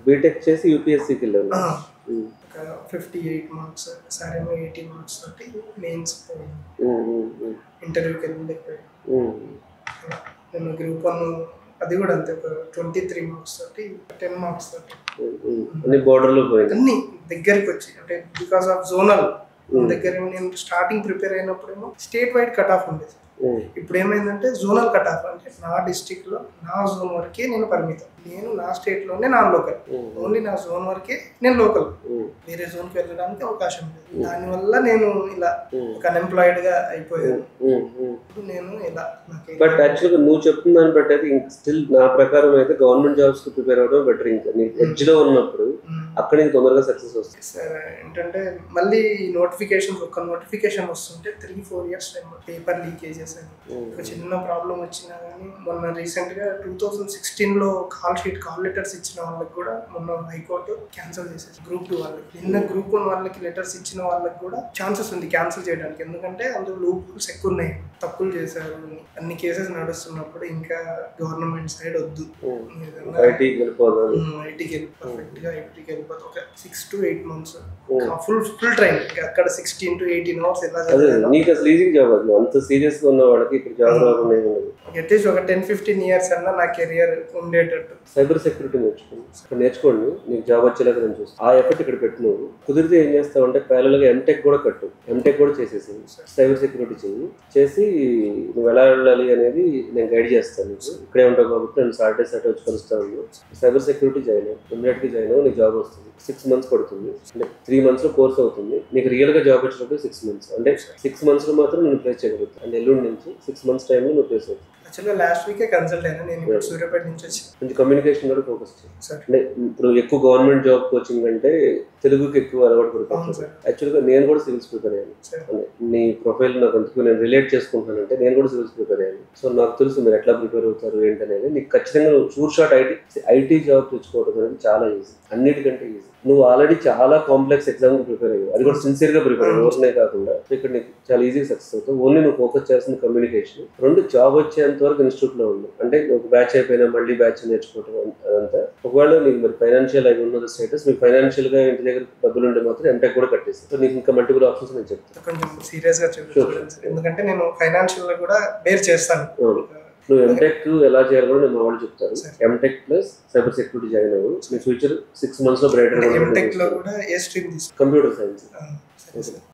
BTech చేసి యూపీఎస్సీకి వెళ్ళాను. ఒక 58 మార్క్స్ సారేమో 80 మార్క్స్ తోటి మెయిన్స్ ఇంటర్వ్యూకి వెళ్ళలేకపోయాను. నేను గ్రూప్ 1 అది కూడా అంతే, ఒక 23 మార్క్స్ తోటి 10 మార్క్స్ తోటి అన్ని బోర్డర్లో పోయింది. అన్ని దగ్గరికి వచ్చి, అంటే బికాస్ ఆఫ్ జోనల్ దగ్గర నేను స్టార్టింగ్ ప్రిపేర్ అయినప్పుడేమో స్టేట్ వైడ్ కట్ ఆఫ్ ఉండేది. ఇప్పుడు ఏమైందంటే జోనల్ కట్ ఆఫ్, అంటే నా డిస్ట్రిక్ట్ లో నా జోన్ వరకే నేను పరిమితం. నేను నా స్టేట్ లోనే నాన్ లోకల్, ఓన్లీ నా జోన్ వరకే నేను లోకల్, వేరే జోన్ కి వెళ్ళడానికి అవకాశం లేదు. దానివల్ల నేను ఇలా ఒక అన్ఎంప్లాయిడ్ గా అయిపోయాను. నేను ఇలా బట్ యాక్చువల్గా నువ్వు చెప్తున్న దాన్ని బట్టి అయితే స్టిల్ నా ప్రకారం అయితే గవర్నమెంట్ జాబ్స్ కి ప్రిపేర్ అవడం బెటర్. ఇంకా నీ ఎడ్జ్ లో ఉన్నప్పుడు అక్కడ నీకు తొందరగా సక్సెస్ వస్తుంది. సార్ ఏంటంటే మళ్ళీ నోటిఫికేషన్, ఒక నోటిఫికేషన్ వస్తుంటే 3-4 ఇయర్స్ టైం పేపర్ లీకేజెస్ అని ఒక చిన్న ప్రాబ్లం వచ్చినా కానీ, మొన్న రీసెంట్ గా 2016 లో కాల్ లెటర్స్ ఇచ్చిన వాళ్ళకి కూడా మొన్న హైకోర్టు క్యాన్సిల్ చేసేసి గ్రూప్ 2 వాళ్ళకి, నిన్న గ్రూప్ 1 వాళ్ళకి లెటర్స్ ఇచ్చిన వాళ్ళకి కూడా ఛాన్సెస్ ఉంది క్యాన్సిల్ చేయడానికి. ఎందుకంటే అందులో లూప్ హోల్స్ ఎక్కువ ఉన్నాయి, తప్పులు చేశారు, అన్ని కేసెస్ నడుస్తున్నప్పుడు ఇంకా గవర్నమెంట్ సైడ్ వద్దు, ఐటీకి పర్ఫెక్ట్ గా ఐటీకి వెళ్ళిపోతే ఒక 6 to 8 months ఫుల్ ట్రైన్, అక్కడ 16 to 18 hours ఎలా చదివాను. నీకు అసలు ఈజీ జాబ్ అది, అంత సీరియస్ గా ఉన్న వాళ్ళకి ఇప్పుడు జాబ్ రాకుండా అట్లీస్ట్ ఒక 10-15 years అన్నా నా కెరియర్ ఉండేటట్టు. సైబర్ సెక్యూరిటీ నేర్చుకోండి, నీకు జాబ్ వచ్చేలాగా నేను చూస్తాను. ఆ ఎఫర్ట్ ఇక్కడ పెట్టు. నువ్వు కుదిరితే ఏం చేస్తావు అంటే ప్యారల్గా ఎంటెక్ కూడా కట్టు, ఎంటెక్ కూడా చేసేసి సైబర్ సెక్యూరిటీ చేసి నువ్వు ఎలా వెళ్ళాలి అనేది నేను గైడ్ చేస్తాను. నీకు ఇక్కడే ఉంటావు కాబట్టి నేను సాటర్డే వచ్చి కలుస్తాను. సైబర్ సెక్యూరిటీ జాయిన్ ఇమ్మీడియట్గా జాయిన్ అవ్వు, నీకు జాబ్ వస్తుంది. 6 months పడుతుంది, అంటే 3 months లో కోర్స్ అవుతుంది. నీకు రియల్ గా జాబ్ వచ్చినప్పుడు 6 months, అంటే 6 months లో మాత్రం నేను ప్లేస్ చేయగలుగుతాను. అంటే ఎల్లుండి నుంచి 6 months టైంలో నువ్వు ప్లేస్ అవుతుంది. యాక్చువల్గా లాస్ట్ వీకే కన్సల్ట్ అయినా నేను, ఇప్పుడు సూర్యాపేట నుంచి వచ్చి కొంచెం కమ్యూనికేషన్ కూడా ఫోకస్ చేయాలి. అంటే ఇప్పుడు ఎక్కువ గవర్నమెంట్ జాబ్ కోచింగ్ అంటే తెలుగుకి ఎక్కువ అలవాటు పడుతుంది. యాక్చువల్గా నేను కూడా సివిల్స్ ప్రిపేర్ అయ్యాను. నీ ప్రొఫైల్ నాకు అందుకు నేను రిలేట్ చేసుకుంటానంటే నేను కూడా సివిల్స్ ప్రిపేర్ అయ్యాను. సో నాకు తెలుసు మీరు ఎట్లా ప్రిపేర్ అవుతారు ఏంటనేది. నీకు ఖచ్చితంగా షూర్ షాట్ ఐటీ జాబ్ తెచ్చుకోవడం అనేది చాలా ఈజీ, అన్నిటికంటే ఈజీ. నువ్వు ఆల్రెడీ చాలా కాంప్లెక్స్ ఎగ్జామ్ ప్రిపేర్ అయ్యావు, అది కూడా సిన్సియర్ గా ప్రిపేర్ అయ్యావు, ఓన్లీ కాకుండా. ఇక్కడ నీకు చాలా ఈజీగా సక్సెస్ అవుతావు. ఓన్లీ నువ్వు ఫోకస్ చేయాల్సిన కమ్యూనికేషన్. 2 జాబ్ వచ్చేంత వరకు ఇన్స్టిట్యూట్ లో ఉంది, అంటే ఒక బ్యాచ్ అయిపోయినా మళ్ళీ బ్యాచ్ నేర్చుకోవడం అదంతా. ఒకవేళ నీకు మరి ఫైనాన్షియల్ అయి ఉన్నది స్టేటస్, మీకు ఫైనాన్షియల్ గా ఇంటి దగ్గర డబ్బులు ఉంటే మాత్రం ఎంటెక్ కూడా కట్టేసి. సో నీకు ఇంకా మల్టిపుల్ ఆప్షన్స్ నేను చెప్తాను. కొంచెం సీరియస్ గా చెప్తాను, ఎందుకంటే నేను ఫైనాన్షియల్ గా కూడా బేర్ చేస్తాను. నువ్వు ఎంటెక్ ఎలా చేయాలి కూడా నేను మా వాళ్ళు చెప్తారు. MTech plus cyber security join అవ్వు, మీ ఫ్యూచర్ 6 months లో బ్రైటర్. ఎంటెక్ లో కూడా ఏ స్ట్రీమ్ తీసుకుంటావు? Computer science.